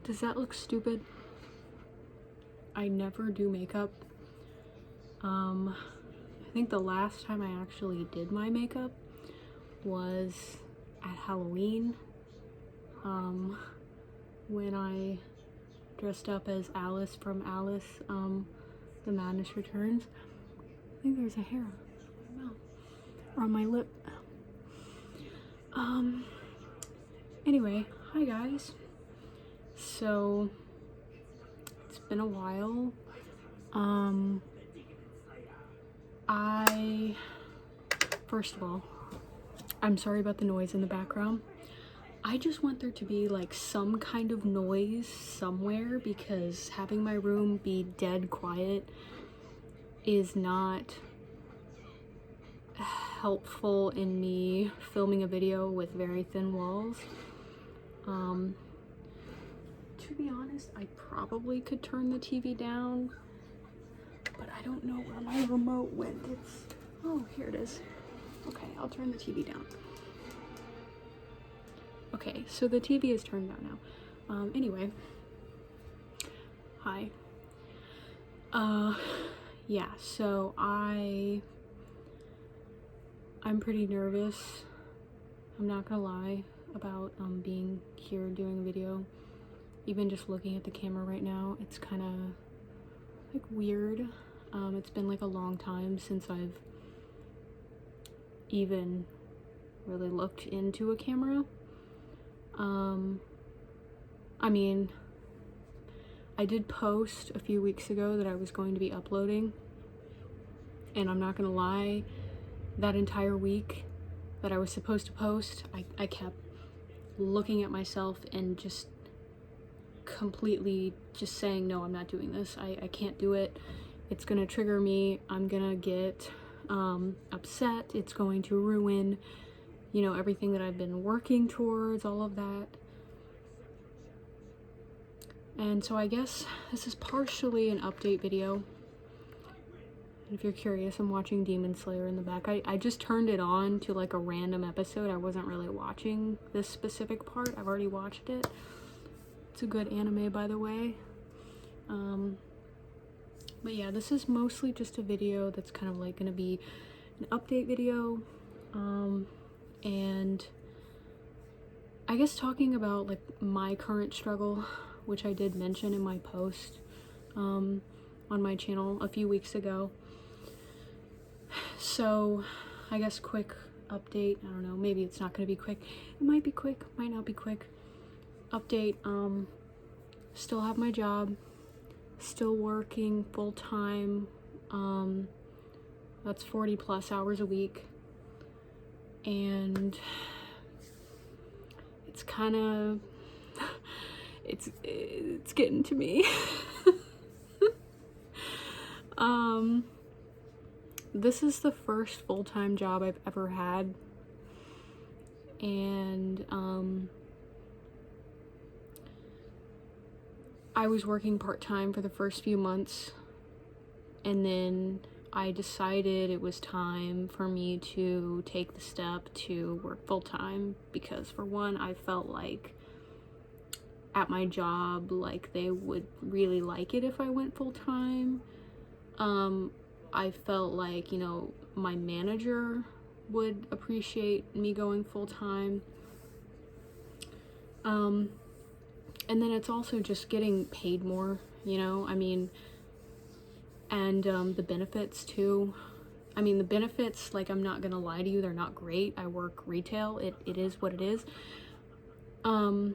Does that look stupid? I never do makeup. I think the last time I actually did my makeup was at Halloween, when I dressed up as Alice from Alice, The Madness Returns. I think there's a hair on my mouth, or on my lip. Anyway, hi guys. So, it's been a while. First of all, I'm sorry about the noise in the background. I just want there to be like some kind of noise somewhere, because having my room be dead quiet is not helpful in me filming a video with very thin walls. To be honest, I probably could turn the TV down, but I don't know where my remote went. Oh, here it is. Okay, I'll turn the TV down. Okay, so the TV is turned down now. Anyway. Hi. Yeah, so I'm pretty nervous. I'm not gonna lie about being here doing a video. Even just looking at the camera right now, it's kind of like weird. It's been like a long time since I've even really looked into a camera. I mean, I did post a few weeks ago that I was going to be uploading, and I'm not gonna lie, that entire week that I was supposed to post, I kept looking at myself and just completely just saying, no, I'm not doing this. I can't do it. It's gonna trigger me. I'm gonna get upset. It's going to ruin, you know, everything that I've been working towards, all of that. And so I guess this is partially an update video. If you're curious, I'm watching Demon Slayer in the back. I just turned it on to like a random episode. I wasn't really watching this specific part. I've already watched it. It's a good anime, by the way. But yeah, this is mostly just a video that's kind of like gonna be an update video. And I guess talking about like my current struggle, which I did mention in my post on my channel a few weeks ago. So I guess quick update. I don't know, maybe it's not gonna be quick. It might be quick, might not be quick. Update, still have my job, still working full-time. That's 40 plus hours a week, and it's kind of it's getting to me. This is the first full-time job I've ever had, and I was working part-time for the first few months, and then I decided it was time for me to take the step to work full-time, because for one, I felt like at my job, like they would really like it if I went full-time. I felt like, you know, my manager would appreciate me going full-time. And then it's also just getting paid more, you know, I mean, and the benefits too. I mean, the benefits, like, I'm not gonna lie to you, they're not great. I work retail, it is what it is. But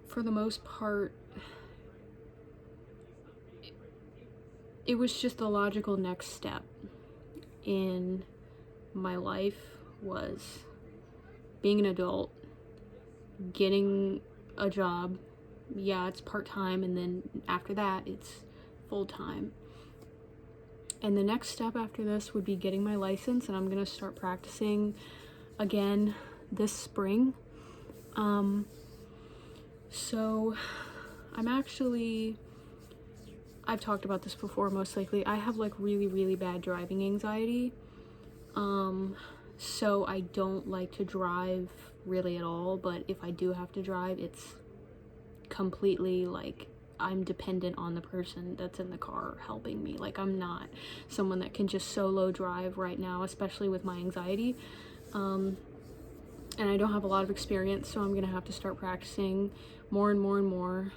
for the most part, it was just the logical next step in my life, was being an adult, getting a job. Yeah, it's part-time, and then after that it's full-time. And the next step after this would be getting my license, and I'm gonna start practicing again this spring. So I've talked about this before, most likely. I have like really, really bad driving anxiety. So I don't like to drive really at all, but if I do have to drive, it's completely like I'm dependent on the person that's in the car helping me. Like, I'm not someone that can just solo drive right now, especially with my anxiety. And I don't have a lot of experience, so I'm gonna have to start practicing more and more and more.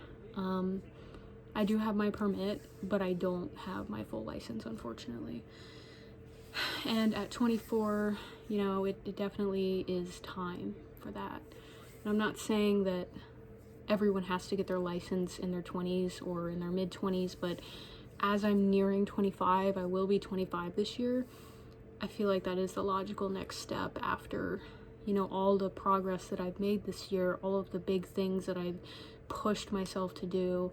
I do have my permit, but I don't have my full license, unfortunately. And at 24, you know, it definitely is time for that. And I'm not saying that everyone has to get their license in their 20s or in their mid-20s, but as I'm nearing 25, I will be 25 this year, I feel like that is the logical next step after, you know, all the progress that I've made this year, all of the big things that I've pushed myself to do.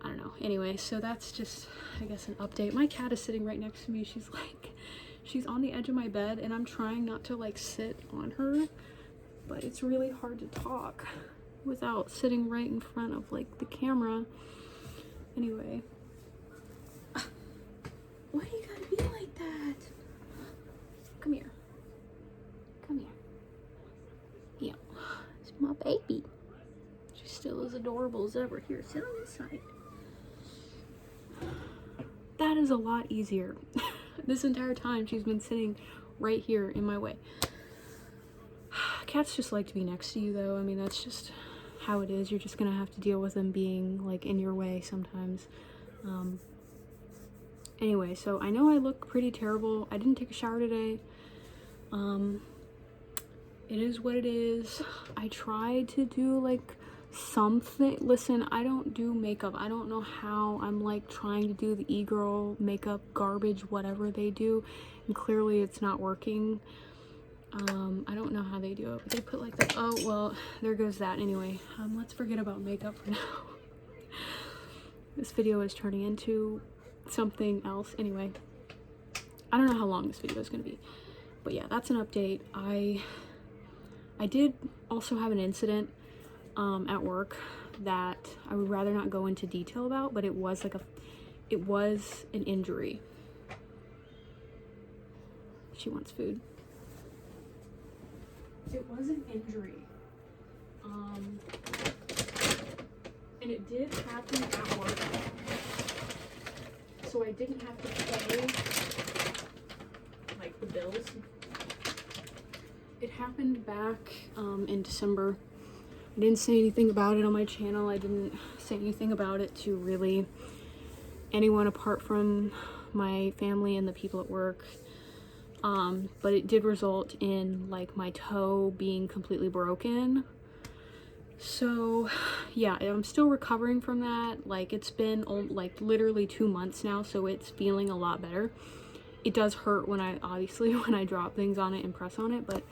I don't know. Anyway, so that's just, I guess, an update. My cat is sitting right next to me. She's on the edge of my bed, and I'm trying not to like sit on her, but it's really hard to talk without sitting right in front of like the camera. Anyway, why do you gotta be like that? Come here. Come here. Yeah, it's my baby. She's still as adorable as ever. Here, sit on this side. That is a lot easier. This entire time she's been sitting right here in my way. Cats just like to be next to you, though. I mean, that's just how it is. You're just gonna have to deal with them being like in your way sometimes. Anyway, so I know I look pretty terrible. I didn't take a shower today. It is what it is. I tried to do like something. Listen, I don't do makeup. I don't know how. I'm like trying to do the e-girl makeup garbage, whatever they do, and clearly it's not working. I don't know how they do it, but they put like the, oh well, there goes that. Anyway, let's forget about makeup for now. This video is turning into something else. Anyway, I don't know how long this video is gonna be, but yeah, that's an update. I did also have an incident at work that I would rather not go into detail about, but it was an injury. She wants food. It was an injury. And it did happen at work. So I didn't have to pay like the bills. It happened back in December. I didn't say anything about it on my channel. I didn't say anything about it to really anyone apart from my family and the people at work. But it did result in like my toe being completely broken. So yeah, I'm still recovering from that. Like, it's been like literally 2 months now, so it's feeling a lot better. It does hurt when I drop things on it and press on it, but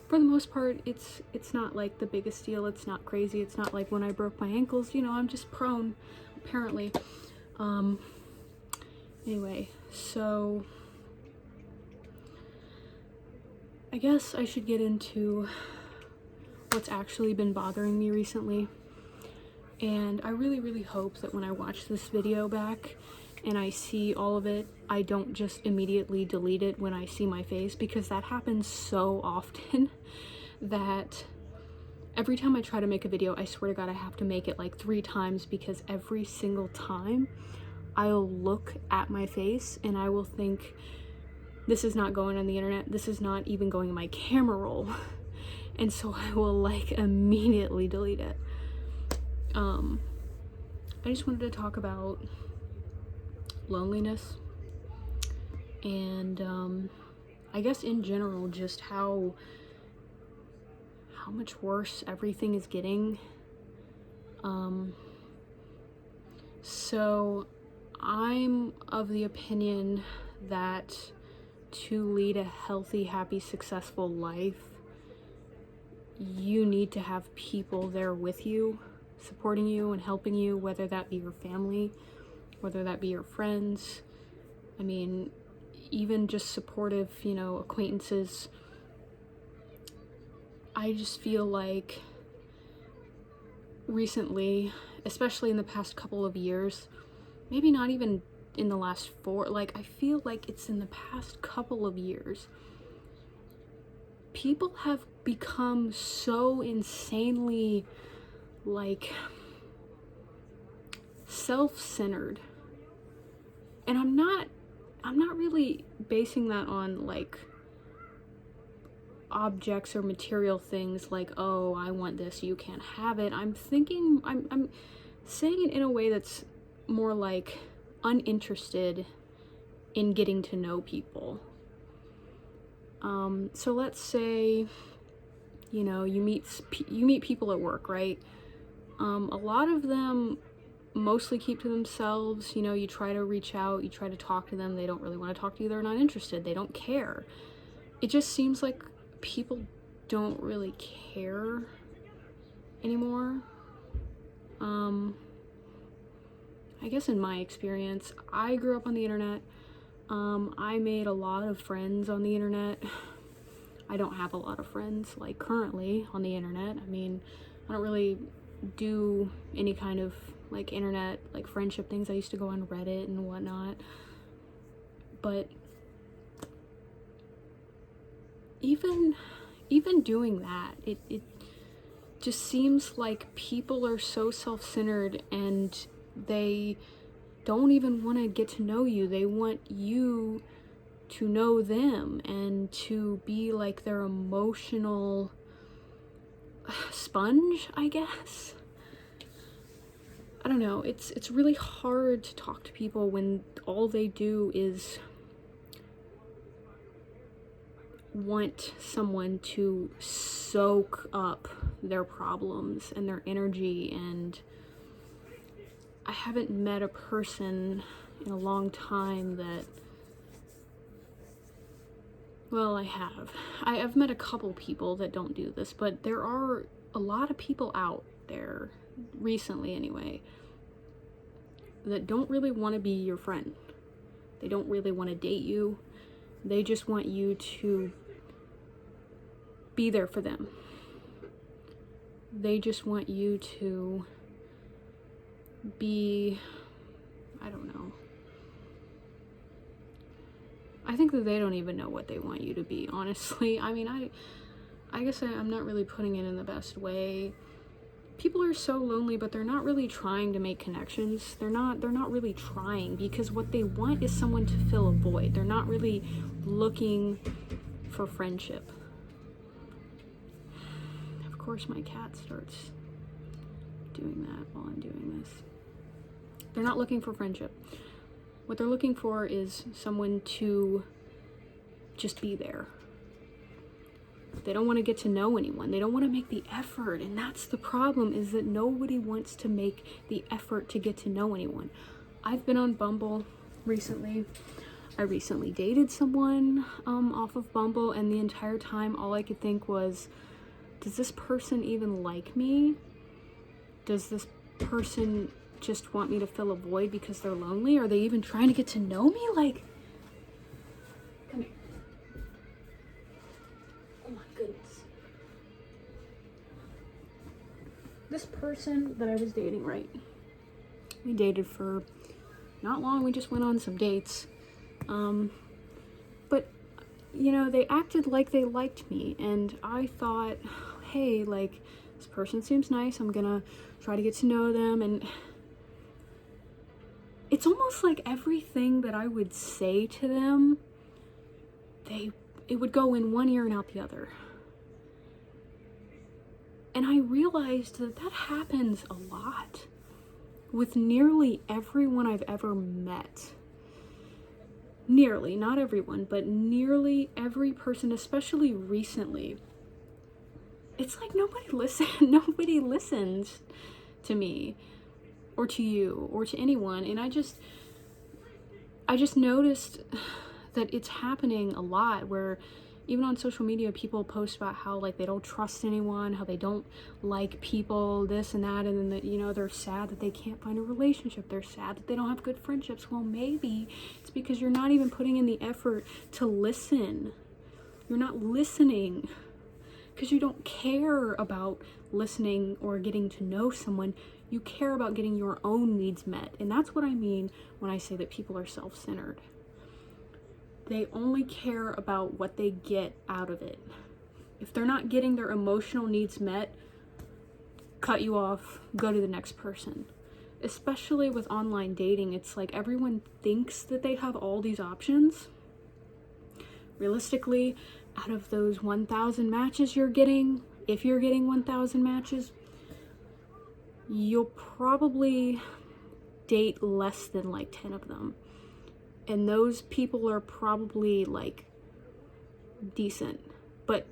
for the most part, it's not like the biggest deal. It's not crazy. It's not like when I broke my ankles, you know, I'm just prone, apparently. Anyway, so I guess I should get into what's actually been bothering me recently. And I really, really hope that when I watch this video back and I see all of it, I don't just immediately delete it when I see my face, because that happens so often that every time I try to make a video, I swear to God, I have to make it like 3 times, because every single time I'll look at my face and I will think, this is not going on the internet. This is not even going in my camera roll. And so I will like immediately delete it. I just wanted to talk about loneliness and I guess in general just how much worse everything is getting. So I'm of the opinion that to lead a healthy, happy, successful life, you need to have people there with you, supporting you and helping you, whether that be your family, whether that be your friends. I mean, even just supportive, you know, acquaintances. I just feel like recently, especially in the past couple of years, maybe not even in the last I feel like it's in the past couple of years, people have become so insanely, like, self-centered. And I'm not really basing that on, like, objects or material things, like, oh, I want this, you can't have it. I'm saying it in a way that's more like uninterested in getting to know people. So let's say, you know, you meet people at work, right? A lot of them mostly keep to themselves. You know, you try to reach out, you try to talk to them, they don't really want to talk to you, they're not interested, they don't care. It just seems like people don't really care anymore. I guess in my experience, I grew up on the internet. I made a lot of friends on the internet. I don't have a lot of friends, like, currently on the internet. I mean, I don't really do any kind of, like, internet, like, friendship things. I used to go on Reddit and whatnot. But even doing that, it just seems like people are so self-centered, and they don't even want to get to know you. They want you to know them and to be like their emotional sponge, I guess. I don't know. It's really hard to talk to people when all they do is want someone to soak up their problems and their energy. And I haven't met a person in a long time that, well, I've met a couple people that don't do this, but there are a lot of people out there, recently anyway, that don't really want to be your friend. They don't really want to date you. They just want you to be there for them. They just want you to be, I don't know. I think that they don't even know what they want you to be, honestly. I mean, I guess I'm not really putting it in the best way. People are so lonely, but they're not really trying to make connections. They're not really trying, because what they want is someone to fill a void. They're not really looking for friendship. Of course, my cat starts doing that while I'm doing this. They're not looking for friendship. What they're looking for is someone to just be there. They don't want to get to know anyone. They don't want to make the effort. And that's the problem, is that nobody wants to make the effort to get to know anyone. I've been on Bumble recently. I recently dated someone off of Bumble, and the entire time all I could think was, does this person even like me? Does this person just want me to fill a void because they're lonely? Are they even trying to get to know me? Like, come here. Oh my goodness. This person that I was dating, right? We dated for not long. We just went on some dates. But, you know, they acted like they liked me, and I thought, hey, like, this person seems nice. I'm gonna try to get to know them. And it's almost like everything that I would say to them, it would go in one ear and out the other. And I realized that happens a lot with nearly everyone I've ever met. Nearly, not everyone, but nearly every person, especially recently. It's like nobody listens to me, or to you, or to anyone. And I just noticed that it's happening a lot, where even on social media, people post about how, like, they don't trust anyone, how they don't like people, this and that, and then that, you know, they're sad that they can't find a relationship, they're sad that they don't have good friendships. Well, maybe it's because you're not even putting in the effort to listen. You're not listening because you don't care about listening or getting to know someone. You care about getting your own needs met. And that's what I mean when I say that people are self-centered. They only care about what they get out of it. If they're not getting their emotional needs met, cut you off, go to the next person. Especially with online dating, it's like everyone thinks that they have all these options. Realistically, out of those 1,000 matches you're getting, if you're getting 1,000 matches, you'll probably date less than like 10 of them. And those people are probably like decent. But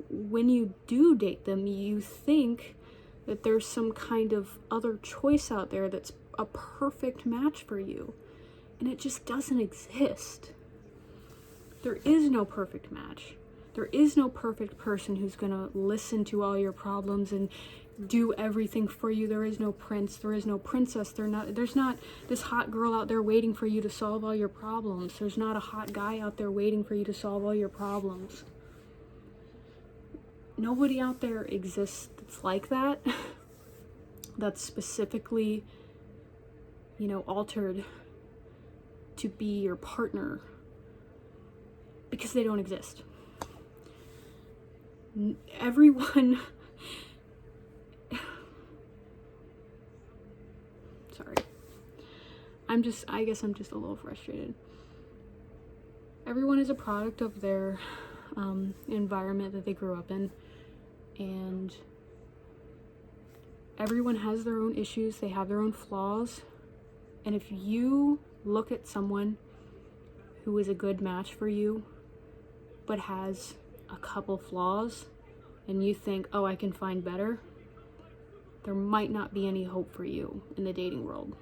when you do date them, you think that there's some kind of other choice out there that's a perfect match for you. And it just doesn't exist. There is no perfect match. There is no perfect person who's gonna listen to all your problems and do everything for you. There is no prince, there is no princess. There's not this hot girl out there waiting for you to solve all your problems. There's not a hot guy out there waiting for you to solve all your problems. Nobody out there exists that's like that. That's specifically, altered to be your partner, because they don't exist. Everyone sorry. I guess I'm just a little frustrated. Everyone is a product of their environment that they grew up in, and everyone has their own issues, they have their own flaws, and if you look at someone who is a good match for you but has a couple flaws and you think, oh, I can find better, there might not be any hope for you in the dating world.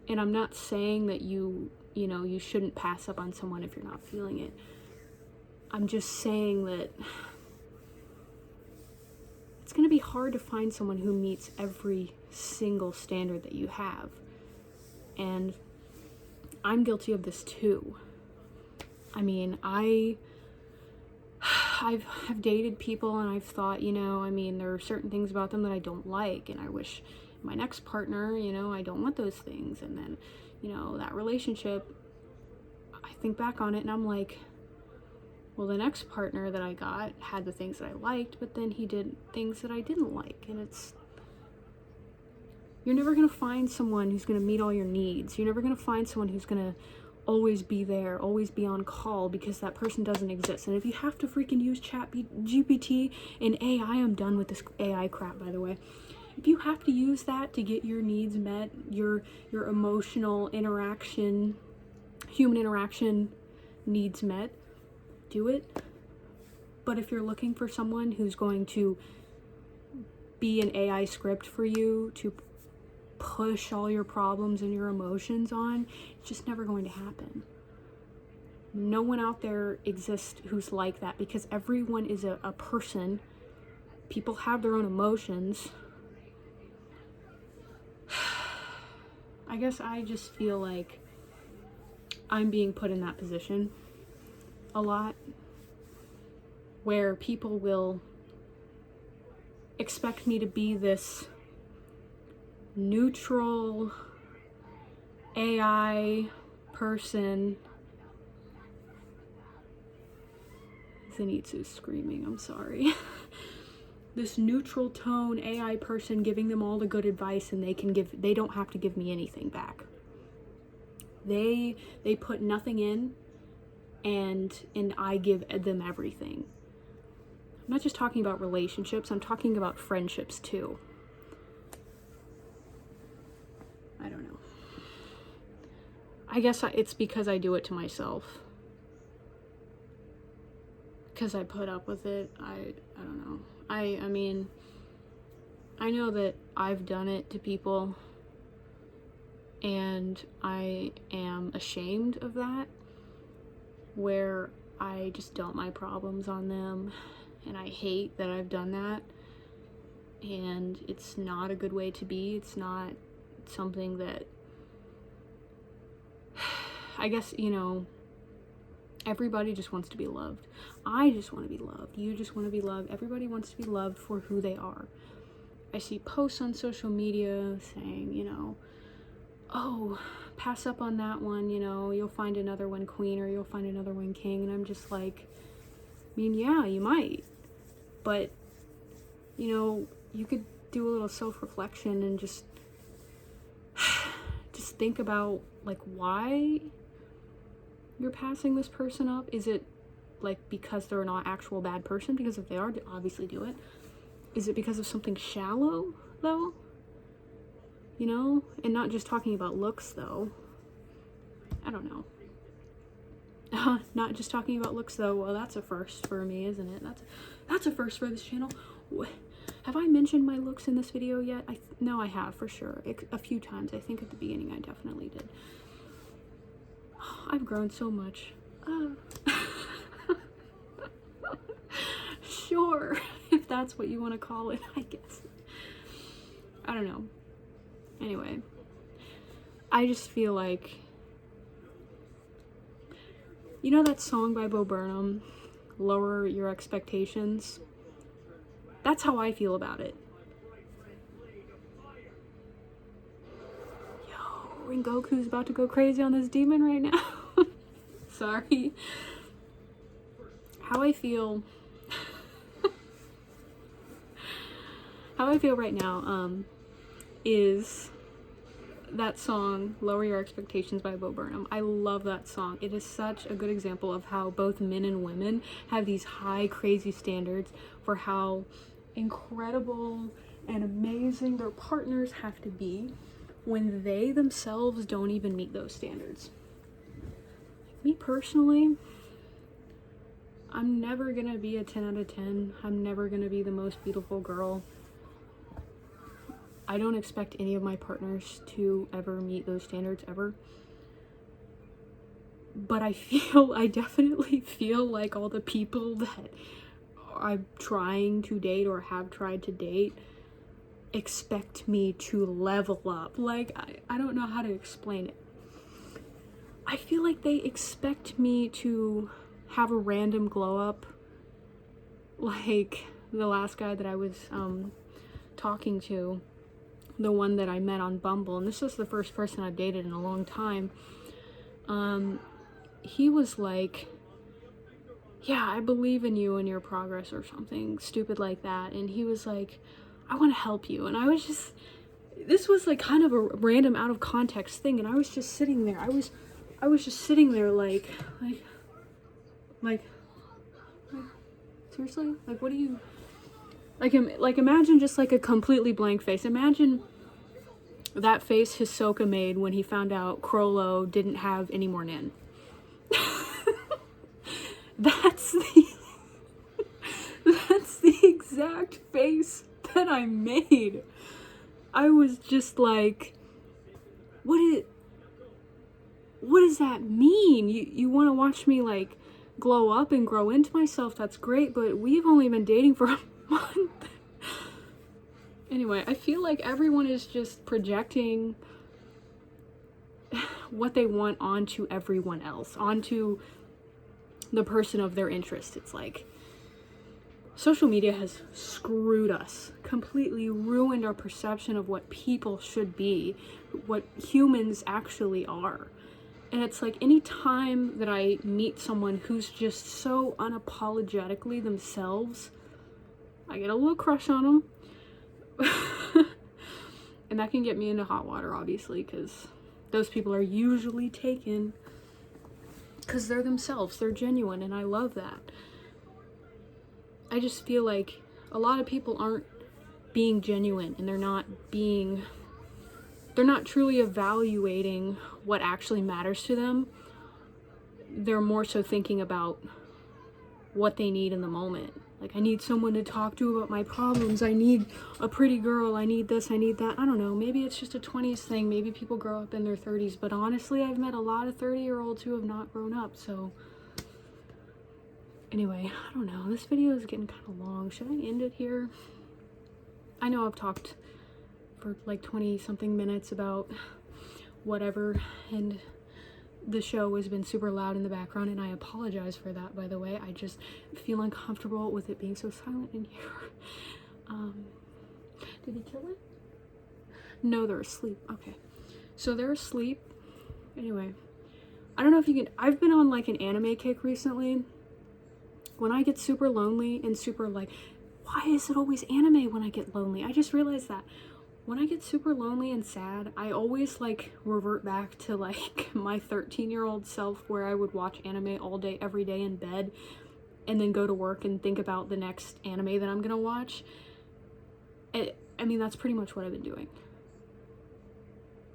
And I'm not saying that you shouldn't pass up on someone if you're not feeling it. I'm just saying that it's going to be hard to find someone who meets every single standard that you have. And I'm guilty of this too. I mean, I've dated people and I've thought, there are certain things about them that I don't like, and I wish my next partner, I don't want those things. And then, that relationship, I think back on it and I'm like, well, the next partner that I got had the things that I liked, but then he did things that I didn't like. And you're never going to find someone who's going to meet all your needs. You're never going to find someone who's going to always be there, always be on call, because that person doesn't exist. And if you have to freaking use GPT and AI, I'm done with this AI crap, by the way. If you have to use that to get your needs met, your emotional interaction, human interaction needs met, do it. But if you're looking for someone who's going to be an AI script for you to push all your problems and your emotions on, it's just never going to happen. No one out there exists who's like that, because everyone is a person. People have their own emotions. I guess I just feel like I'm being put in that position a lot, where people will expect me to be this neutral AI person. Zenitsu's screaming, I'm sorry. This neutral tone AI person, giving them all the good advice, and they don't have to give me anything back. They put nothing in, and I give them everything. I'm not just talking about relationships, I'm talking about friendships too. I don't know. I guess it's because I do it to myself. Because I put up with it. I don't know. I mean, I know that I've done it to people, and I am ashamed of that, where I just dump my problems on them, and I hate that I've done that, and it's not a good way to be. It's not something that, I guess, everybody just wants to be loved. I just want to be loved. You just want to be loved. Everybody wants to be loved for who they are. I see posts on social media saying, you know, oh, pass up on that one, you know, you'll find another one queen or you'll find another one king. And I'm just like, I mean, yeah, you might, but, you know, you could do a little self-reflection and just think about, like, why you're passing this person up. Is it, like, because they're not actual bad person? Because if they are, they obviously do it. Is it because of something shallow, though? You know? And not just talking about looks, though. I don't know. Not just talking about looks, though. Well, that's a first for me, isn't it? That's a first for this channel. Have I mentioned my looks in this video yet? No, I have, for sure. A few times. I think at the beginning I definitely did. I've grown so much. Sure, if that's what you want to call it, I guess. I don't know. Anyway, I just feel like, you know that song by Bo Burnham, Lower Your Expectations? That's how I feel about it. Yo, Rengoku's about to go crazy on this demon right now. Sorry. How I feel right now is that song Lower Your Expectations by Bo Burnham. I love that song. It is such a good example of how both men and women have these high, crazy standards for how incredible and amazing their partners have to be when they themselves don't even meet those standards. Me personally, I'm never gonna be a 10 out of 10. I'm never gonna be the most beautiful girl. I don't expect any of my partners to ever meet those standards, ever. But I definitely feel like all the people that I'm trying to date or have tried to date expect me to level up. Like, I don't know how to explain it. I feel like they expect me to have a random glow up, like the last guy that I was talking to, the one that I met on Bumble, and this was the first person I've dated in a long time. He was like, yeah, I believe in you and your progress, or something stupid like that. And he was like, I want to help you. And I was just, this was like kind of a random out of context thing, and I was just sitting there. I was just sitting there like seriously? Like, what do you, like imagine just like a completely blank face. Imagine that face Hisoka made when he found out Crollo didn't have any more nin. That's the exact face that I made. I was just like, what does that mean? You want to watch me like glow up and grow into myself? That's great, but we've only been dating for a month. Anyway, I feel like everyone is just projecting what they want onto everyone else, onto the person of their interest. It's like social media has screwed us, completely ruined our perception of what people should be, what humans actually are. And it's like, any time that I meet someone who's just so unapologetically themselves, I get a little crush on them. And that can get me into hot water, obviously, because those people are usually taken because they're themselves, they're genuine, and I love that. I just feel like a lot of people aren't being genuine, and they're not truly evaluating what actually matters to them. They're more so thinking about what they need in the moment. Like, I need someone to talk to about my problems. I need a pretty girl. I need this. I need that. I don't know. Maybe it's just a 20s thing. Maybe people grow up in their 30s. But honestly, I've met a lot of 30-year-olds who have not grown up. So anyway, I don't know. This video is getting kind of long. Should I end it here? I know I've talked for like 20-something minutes about whatever, and the show has been super loud in the background, and I apologize for that, by the way. I just feel uncomfortable with it being so silent in here. Did he kill it? No, they're asleep. Okay. So they're asleep. Anyway, I don't know if you can, I've been on like an anime kick recently. When I get super lonely and super like, why is it always anime when I get lonely? I just realized that when I get super lonely and sad, I always like revert back to like my 13-year-old self, where I would watch anime all day, every day in bed, and then go to work and think about the next anime that I'm gonna watch. I mean, that's pretty much what I've been doing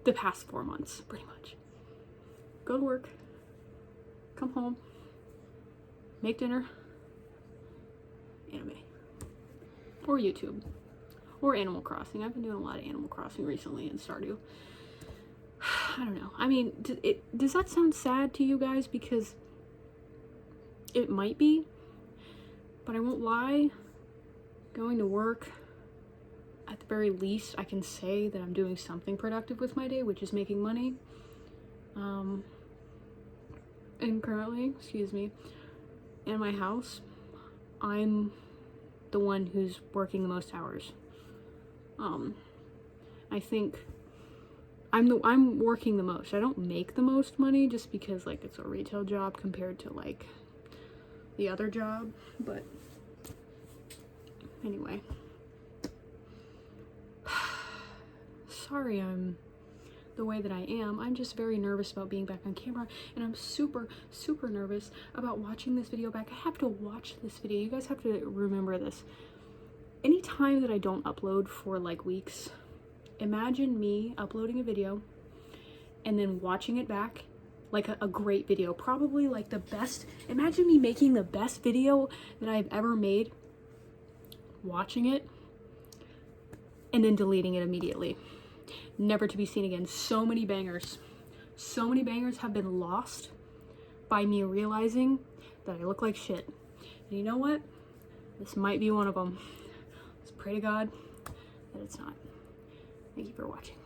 the past 4 months, pretty much. Go to work, come home, make dinner, anime, or YouTube, or Animal Crossing. I've been doing a lot of Animal Crossing recently in Stardew. I don't know. I mean, does that sound sad to you guys? Because it might be, but I won't lie. Going to work, at the very least, I can say that I'm doing something productive with my day, which is making money. And currently, excuse me, in my house, I'm the one who's working the most hours. I think I'm working the most. I don't make the most money just because like it's a retail job compared to like the other job, but anyway. Sorry I'm the way that I am. I'm just very nervous about being back on camera, and I'm super nervous about watching this video back. I have to watch this video. You guys have to remember this. Anytime that I don't upload for like weeks, imagine me uploading a video and then watching it back, like a great video, probably like the best. Imagine me making the best video that I've ever made, watching it, and then deleting it immediately, never to be seen again. So many bangers have been lost by me realizing that I look like shit. And you know what? This might be one of them. Let's pray to God that it's not. Thank you for watching.